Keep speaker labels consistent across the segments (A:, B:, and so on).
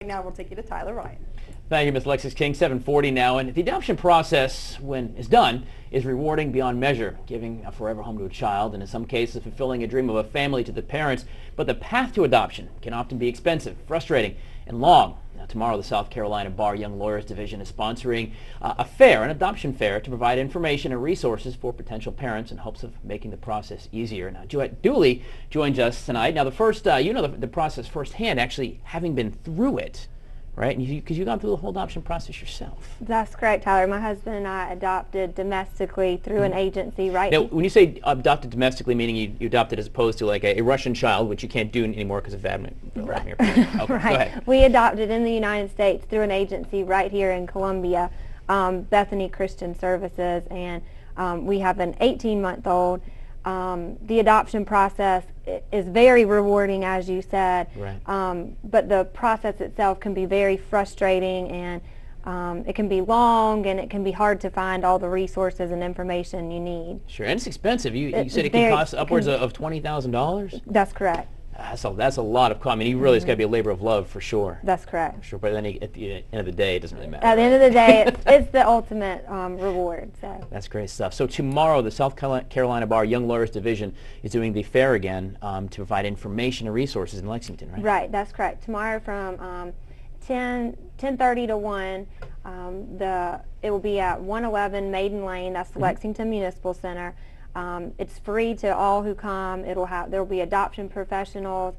A: Now we'll take you to Tyler Ryan.
B: Thank you, Ms. Alexis King. 7:40 now, and the adoption process, when it's done, is rewarding beyond measure, giving a forever home to a child, and in some cases fulfilling a dream of a family to the parents. But the path to adoption can often be expensive, frustrating, and long. Now, tomorrow, the South Carolina Bar Young Lawyers Division is sponsoring a fair, an adoption fair, to provide information and resources for potential parents in hopes of making the process easier. Now, Jewitte Dooley joins us tonight. Now, the first, you know the process firsthand, actually having been through it. Right, because you've gone through the whole adoption process yourself.
C: That's correct, Tyler. My husband and I adopted domestically through an agency, right?
B: Now, when you say adopted domestically, meaning you adopted as opposed to like a Russian child, which you can't do anymore because of Vladimir.
C: Right.
B: Okay,
C: right.
B: Go ahead.
C: We adopted in the United States through an agency right here in Columbia, Bethany Christian Services, and we have an 18-month-old. The adoption process is very rewarding, as you said,
B: right.
C: But the process itself can be very frustrating, and it can be long, and it can be hard to find all the resources and information you need.
B: Sure, and it's expensive. You said it can cost upwards of $20,000?
C: That's correct.
B: That's a lot of cost. I mean, really, it's got to be a labor of love for sure.
C: That's correct.
B: Sure, but then at the end of the day, it doesn't really matter.
C: At the end of the day, it's the ultimate reward. So
B: that's great stuff. So tomorrow, the South Carolina Bar Young Lawyers Division is doing the fair again to provide information and resources in Lexington, right?
C: Right, that's correct. Tomorrow from 10:30 to 1, it will be at 111 Maiden Lane. That's the Lexington Municipal Center. It's free to all who come. There will be adoption professionals,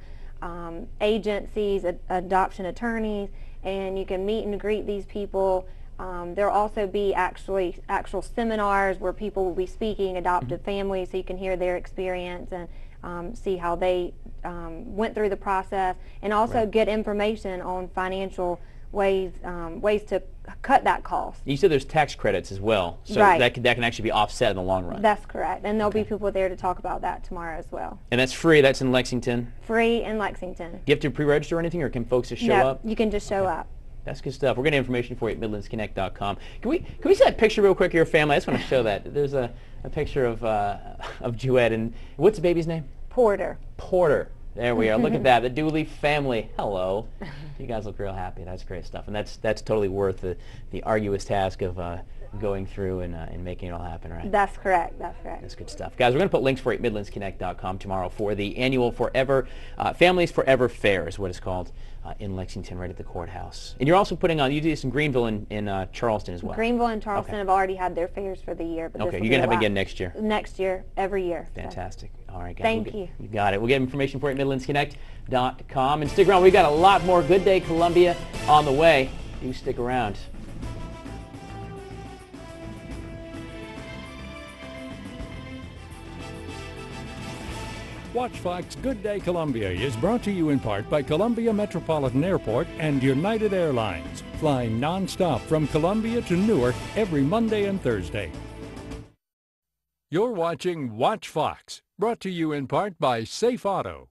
C: agencies, adoption attorneys, and you can meet and greet these people. There will also be actual seminars where people will be speaking adoptive families, so you can hear their experience and see how they went through the process, and also get information on financial ways to cut that cost.
B: You said there's tax credits as well, so that can actually be offset in the long run.
C: That's correct, and there'll be people there to talk about that tomorrow as well.
B: And that's free. That's in Lexington.
C: Free in Lexington.
B: Do you have to pre-register or anything, or can folks just show up?
C: You can just show up.
B: That's good stuff. We're getting information for you at MidlandsConnect.com. Can we see that picture real quick of your family? I just want to show that. There's a picture of Jewitte, and what's the baby's name?
C: Porter.
B: Porter. There we are. Look at that. The Dooley family. Hello. You guys look real happy. That's great stuff. And that's totally worth the arduous task of going through and making it all happen, right?
C: That's correct. That's correct.
B: That's good stuff. Guys, we're going to put links for you at MidlandsConnect.com tomorrow for the annual Families Forever Fair is what it's called in Lexington, right at the courthouse. And you're also putting on, you do this in Greenville and in Charleston as well.
C: Greenville and Charleston have already had their fairs for the year. But
B: okay, you're going to have it again next year?
C: Next year, every year.
B: Fantastic.
C: So.
B: All right, guys.
C: Thank you.
B: You got it. We'll get information for you at MidlandsConnect.com. And stick around. We've got a lot more Good Day Columbia on the way. You stick around.
D: Watch Fox Good Day Columbia is brought to you in part by Columbia Metropolitan Airport and United Airlines, flying non-stop from Columbia to Newark every Monday and Thursday. You're watching Watch Fox, brought to you in part by Safe Auto.